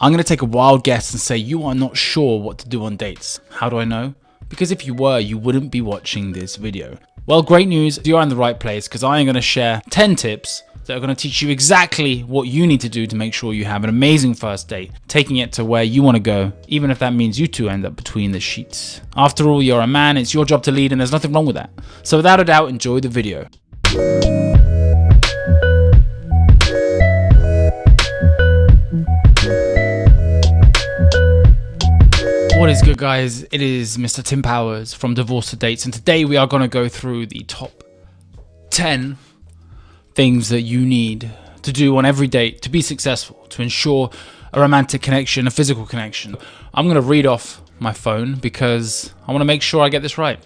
I'm going to take a wild guess and say you are not sure what to do on dates. How do I know? Because if you were, you wouldn't be watching this video. Well, great news, you're in the right place because I am going to share 10 tips that are going to teach you exactly what you need to do to make sure you have an amazing first date, taking it to where you want to go, even if that means you two end up between the sheets. After all, you're a man, it's your job to lead, and there's nothing wrong with that. So without a doubt, enjoy the video. What is good, guys? It is Mr. Tim Powers from Divorce to Dates, and today we are going to go through the top 10 things that you need to do on every date to be successful, to ensure a romantic connection, a physical connection. I'm going to read off my phone because I want to make sure I get this right.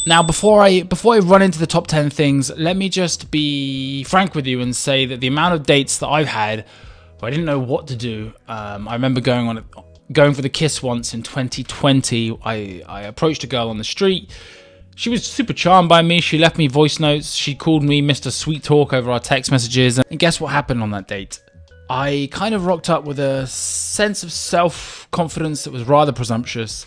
Now, before I run into the top 10 things, let me just be frank with you and say that the amount of dates that I've had where I didn't know what to do. I remember going for the kiss once in 2020. I approached a girl on the street. She was super charmed by me. She left me voice notes. She called me Mr. Sweet Talk over our text messages. And guess what happened on that date? I kind of rocked up with a sense of self-confidence that was rather presumptuous.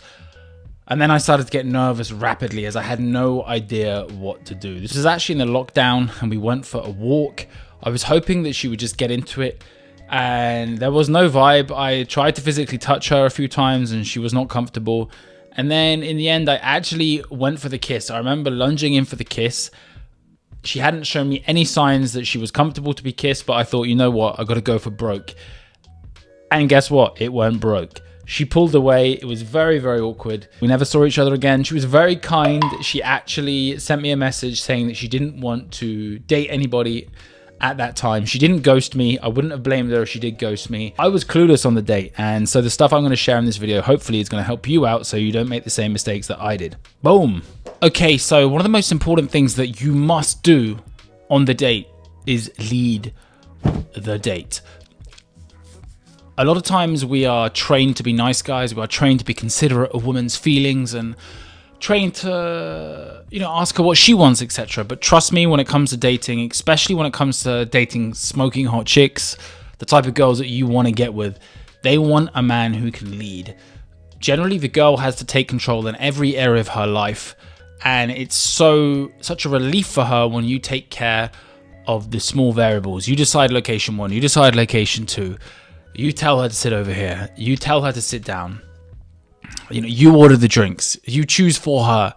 And then I started to get nervous rapidly as I had no idea what to do. This was actually in the lockdown and we went for a walk. I was hoping that she would just get into it. And there was no vibe. I tried to physically touch her a few times and she was not comfortable. And then in the end, I actually went for the kiss. I remember lunging in for the kiss. She hadn't shown me any signs that she was comfortable to be kissed, but I thought, you know what, I got to go for broke. And guess what? It went broke. She pulled away. It was very, very awkward. We never saw each other again. She was very kind. She actually sent me a message saying that she didn't want to date anybody at that time. She didn't ghost me. I wouldn't have blamed her if she did ghost me. I was clueless on the date, and so the stuff I'm going to share in this video hopefully is going to help you out so you don't make the same mistakes that I did. Boom. Okay, so one of the most important things that you must do on the date is lead the date. A lot of times we are trained to be nice guys. We are trained to be considerate of women's feelings and trained to, ask her what she wants, etc. But trust me, when it comes to dating, especially when it comes to dating smoking hot chicks, the type of girls that you want to get with, they want a man who can lead. Generally, the girl has to take control in every area of her life, and it's such a relief for her when you take care of the small variables. You decide location 1, you decide location 2, you tell her to sit over here, you tell her to sit down. You order the drinks, you choose for her.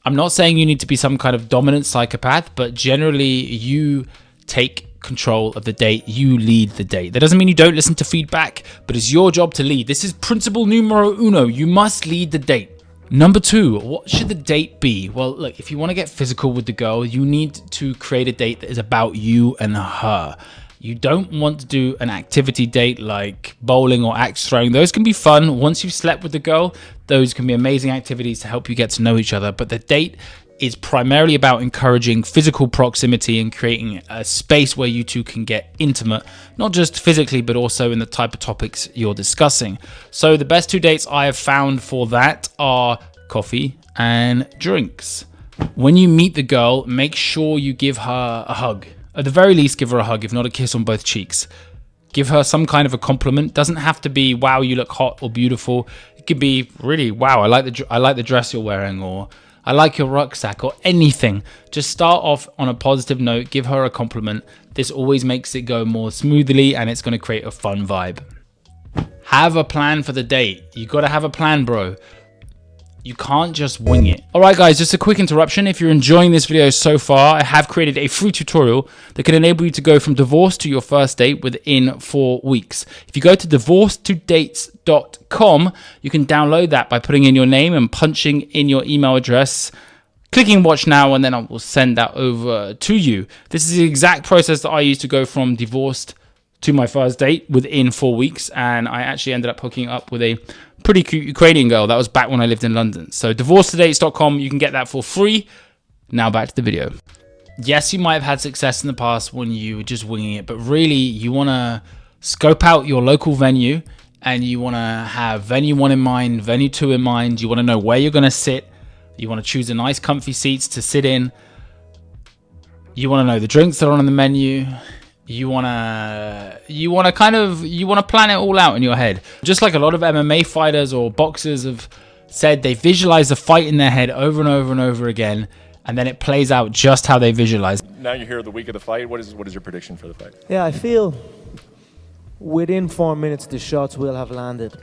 I'm not saying you need to be some kind of dominant psychopath, but generally you take control of the date, you lead the date. That doesn't mean you don't listen to feedback, but it's your job to lead. This is principle numero uno. You must lead the date. Number 2, what should the date be? Well, look, if you want to get physical with the girl, you need to create a date that is about you and her. You don't want to do an activity date like bowling or axe throwing. Those can be fun. Once you've slept with the girl, those can be amazing activities to help you get to know each other. But the date is primarily about encouraging physical proximity and creating a space where you two can get intimate, not just physically, but also in the type of topics you're discussing. So the best 2 dates I have found for that are coffee and drinks. When you meet the girl, make sure you give her a hug. At the very least, give her a hug, if not a kiss on both cheeks. Give her some kind of a compliment. Doesn't have to be, wow, you look hot or beautiful. It could be, really, wow, I like the dress you're wearing, or I like your rucksack, or anything. Just start off on a positive note. Give her a compliment. This always makes it go more smoothly, and it's going to create a fun vibe. Have a plan for the date. You got to have a plan, bro. You can't just wing it. Alright guys, just a quick interruption. If you're enjoying this video so far, I have created a free tutorial that can enable you to go from divorce to your first date within 4 weeks. If you go to divorcetodates.com, you can download that by putting in your name and punching in your email address, clicking watch now, and then I will send that over to you. This is the exact process that I used to go from divorced to my first date within 4 weeks, and I actually ended up hooking up with a pretty cute Ukrainian girl. That was back when I lived in London. So divorcetodates.com, you can get that for free. Now back to the video. Yes, you might have had success in the past when you were just winging it, but really you want to scope out your local venue, and you want to have venue 1 in mind, venue 2 in mind. You want to know where you're going to sit. You want to choose a nice comfy seats to sit in. You want to know the drinks that are on the menu. you wanna plan it all out in your head. Just like a lot of MMA fighters or boxers have said, they visualize the fight in their head over and over and over again, and then it plays out just how they visualize. Now you're here the week of the fight. What is your prediction for the fight? Yeah, I feel within 4 minutes the shots will have landed.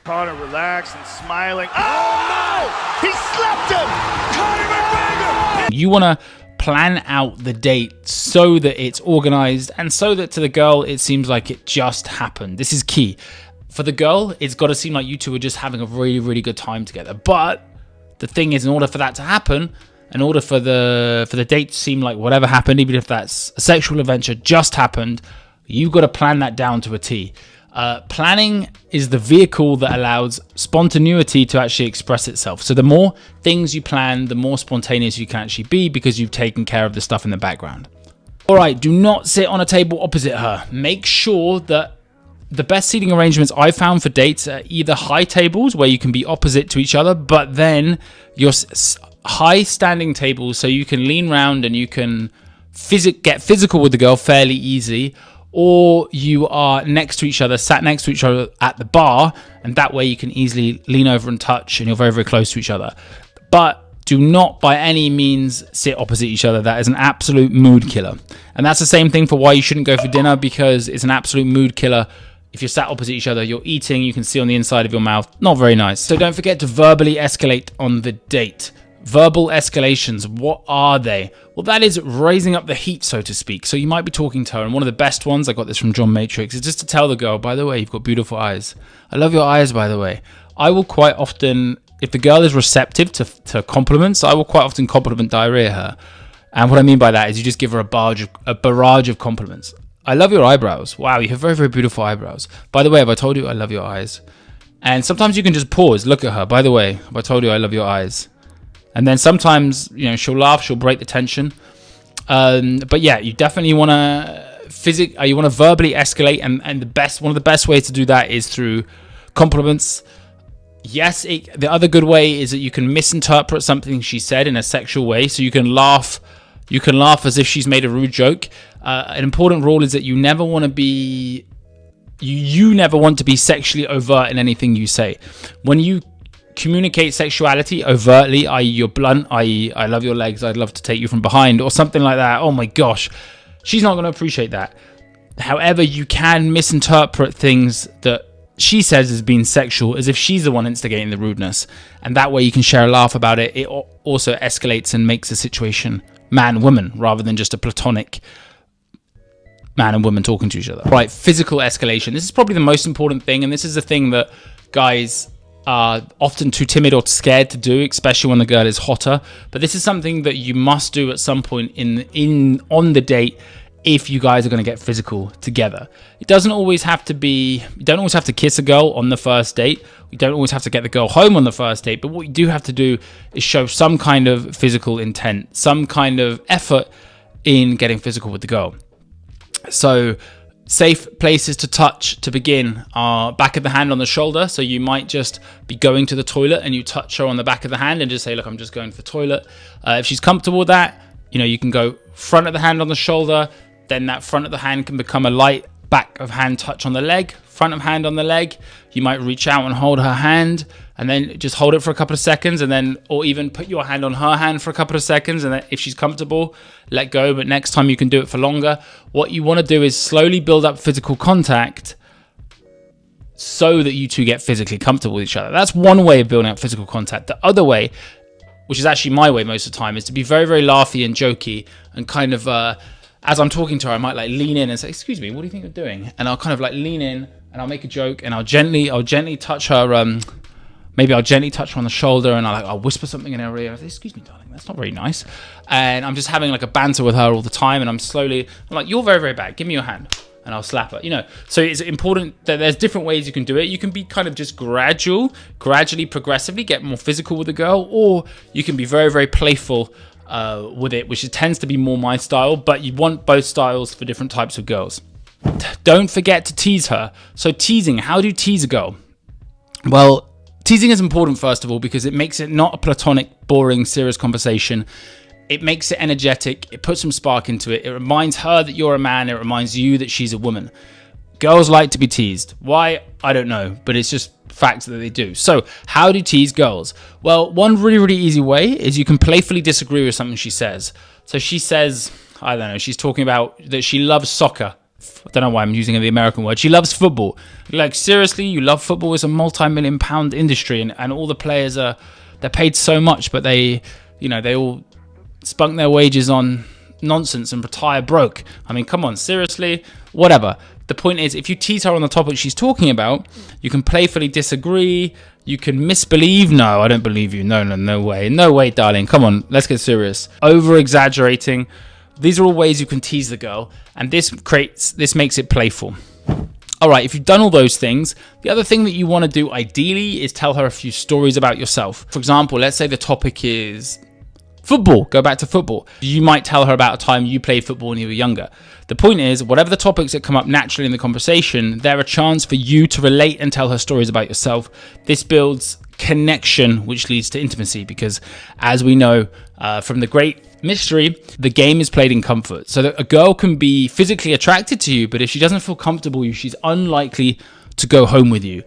Conor relaxed and smiling. Oh no! He slapped him! Conor McGregor! You want to plan out the date so that it's organized and so that to the girl it seems like it just happened. This is key. For the girl, it's got to seem like you two are just having a really, really good time together. But the thing is, in order for that to happen, in order for the date to seem like whatever happened, even if that's a sexual adventure just happened, you've got to plan that down to a T. Planning is the vehicle that allows spontaneity to actually express itself. So the more things you plan, the more spontaneous you can actually be because you've taken care of the stuff in the background. All right, do not sit on a table opposite her. Make sure that the best seating arrangements I've found for dates are either high tables where you can be opposite to each other, but then your high standing tables so you can lean round and you can get physical with the girl fairly easy, or you are next to each other, sat next to each other at the bar, and that way you can easily lean over and touch and you're very, very close to each other. But do not by any means sit opposite each other. That is an absolute mood killer. And that's the same thing for why you shouldn't go for dinner, because it's an absolute mood killer. If you're sat opposite each other, you're eating, you can see on the inside of your mouth. Not very nice. So don't forget to verbally escalate on the date. Verbal escalations, what are they? Well, that is raising up the heat, so to speak. So you might be talking to her, and one of the best ones, I got this from John Matrix, is just to tell the girl, by the way, you've got beautiful eyes. I love your eyes, by the way. I will quite often, if the girl is receptive to compliments, I will quite often compliment diarrhea her. And what I mean by that is you just give her a barrage of compliments. I love your eyebrows. Wow, you have very, very beautiful eyebrows. By the way, have I told you I love your eyes? And sometimes you can just pause, look at her. By the way, have I told you I love your eyes? And then sometimes, she'll laugh, she'll break the tension. But yeah, you definitely want to you want to verbally escalate, and one of the best ways to do that is through compliments. Yes, the other good way is that you can misinterpret something she said in a sexual way, so you can laugh. You can laugh as if she's made a rude joke. An important rule is that you never want to be sexually overt in anything you say. When you communicate sexuality overtly, i.e. you're blunt, i.e. I love your legs, I'd love to take you from behind, or something like that, oh my gosh, she's not going to appreciate that. However, you can misinterpret things that she says as being sexual as if she's the one instigating the rudeness, and that way you can share a laugh about it. It also escalates and makes the situation man-woman rather than just a platonic man and woman talking to each other. Right, physical escalation. This is probably the most important thing, and this is the thing that guys are often too timid or scared to do, especially when the girl is hotter. But this is something that you must do at some point on the date if you guys are going to get physical together. It doesn't always have to be, you don't always have to kiss a girl on the first date. You don't always have to get the girl home on the first date. But what you do have to do is show some kind of physical intent, some kind of effort in getting physical with the girl. So safe places to touch to begin are back of the hand on the shoulder. So you might just be going to the toilet and you touch her on the back of the hand and just say, look, I'm just going to the toilet. If she's comfortable with that, you can go front of the hand on the shoulder. Then that front of the hand can become a light back of hand touch on the leg, front of hand on the leg. You might reach out and hold her hand and then just hold it for a couple of seconds, and then, or even put your hand on her hand for a couple of seconds, and then if she's comfortable, let go. But next time you can do it for longer. What you want to do is slowly build up physical contact so that you two get physically comfortable with each other. That's one way of building up physical contact. The other way, which is actually my way most of the time, is to be very, very laughy and jokey, and kind of, as I'm talking to her, I might like lean in and say, excuse me, what do you think you're doing? And I'll kind of like lean in and I'll make a joke, and I'll gently touch her, maybe I'll gently touch her on the shoulder, and I'll whisper something in her ear. I say, excuse me, darling, that's not very nice. And I'm just having like a banter with her all the time, and I'm like, you're very, very bad. Give me your hand. And I'll slap her, So it's important that there's different ways you can do it. You can be kind of just gradually, progressively get more physical with the girl, or you can be very, very playful with it, which tends to be more my style, but you want both styles for different types of girls. Don't forget to tease her. So teasing, how do you tease a girl? Well, teasing is important, first of all, because it makes it not a platonic, boring, serious conversation. It makes it energetic. It puts some spark into it. It reminds her that you're a man. It reminds you that she's a woman. Girls like to be teased. Why? I don't know, but it's just fact that they do. So how do you tease girls? Well, one really, really easy way is you can playfully disagree with something she says. So she says, I don't know, she's talking about that she loves soccer. I don't know why I'm using the American word. She loves football. Like, seriously, you love football? It's a multi-million-pound industry, and all the players they're paid so much, but they all spunk their wages on nonsense and retire broke. I mean, come on, seriously? Whatever. The point is, if you tease her on the topic she's talking about, you can playfully disagree. You can misbelieve. No, I don't believe you. No way. No way, darling. Come on, let's get serious. Over-exaggerating. These are all ways you can tease the girl, and this makes it playful. All right, if you've done all those things, the other thing that you want to do ideally is tell her a few stories about yourself. For example, let's say the topic is football. Go back to football. You might tell her about a time you played football when you were younger. The point is, whatever the topics that come up naturally in the conversation, they're a chance for you to relate and tell her stories about yourself. This builds connection, which leads to intimacy, because as we know from the great mystery, the game is played in comfort. So that a girl can be physically attracted to you, but if she doesn't feel comfortable with you, she's unlikely to go home with you.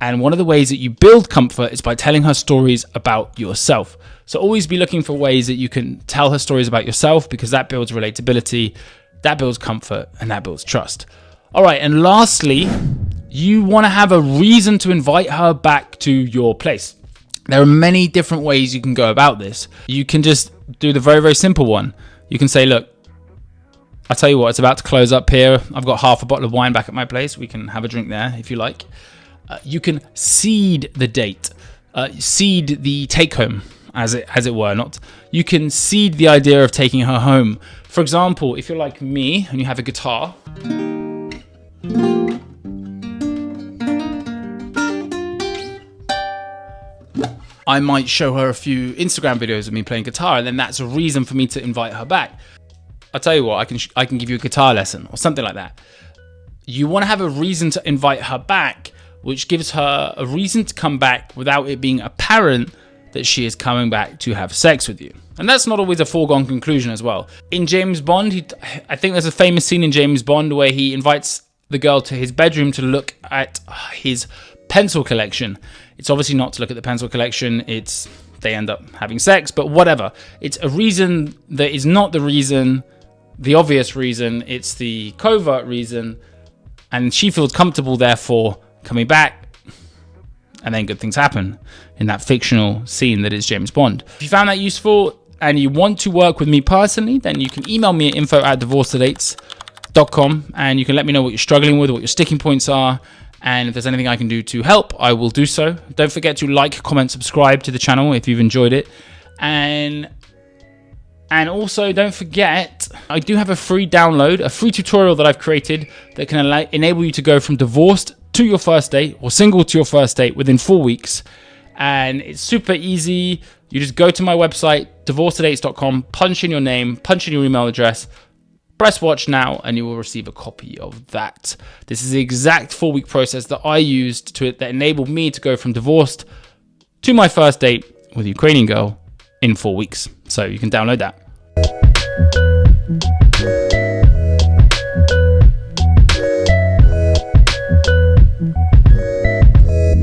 And one of the ways that you build comfort is by telling her stories about yourself. So always be looking for ways that you can tell her stories about yourself, because that builds relatability, that builds comfort, and that builds trust. All right, and lastly, you want to have a reason to invite her back to your place. There are many different ways you can go about this. You can just do the very, very simple one. You can say, look, I'll tell you what, it's about to close up here. I've got half a bottle of wine back at my place. We can have a drink there if you like. You can seed the date, seed the take home, as it were. Not. You can seed the idea of taking her home. For example, if you're like me and you have a guitar, I might show her a few Instagram videos of me playing guitar, and then that's a reason for me to invite her back. I'll tell you what, I can give you a guitar lesson or something like that. You want to have a reason to invite her back, which gives her a reason to come back without it being apparent that she is coming back to have sex with you. And that's not always a foregone conclusion as well. In James Bond, I think there's a famous scene in James Bond where he invites the girl to his bedroom to look at his pencil collection. It's obviously not to look at the pencil collection, they end up having sex, but whatever. It's a reason that is not the obvious reason, it's the covert reason, and she feels comfortable, therefore, coming back, and then good things happen in that fictional scene that is James Bond. If you found that useful and you want to work with me personally, then you can email me at info@divorcetodates.com, and you can let me know what you're struggling with, what your sticking points are, and if there's anything I can do to help, I will do so. Don't forget to like, comment, subscribe to the channel if you've enjoyed it. And also don't forget, I do have a free download, a free tutorial that I've created that can enable you to go from divorced to your first date or single to your first date within 4 weeks. And it's super easy. You just go to my website, divorcetodates.com, punch in your name, punch in your email address, press watch now, and you will receive a copy of that. This is the exact 4-week process that I used that enabled me to go from divorced to my first date with a Ukrainian girl in 4 weeks. So you can download that.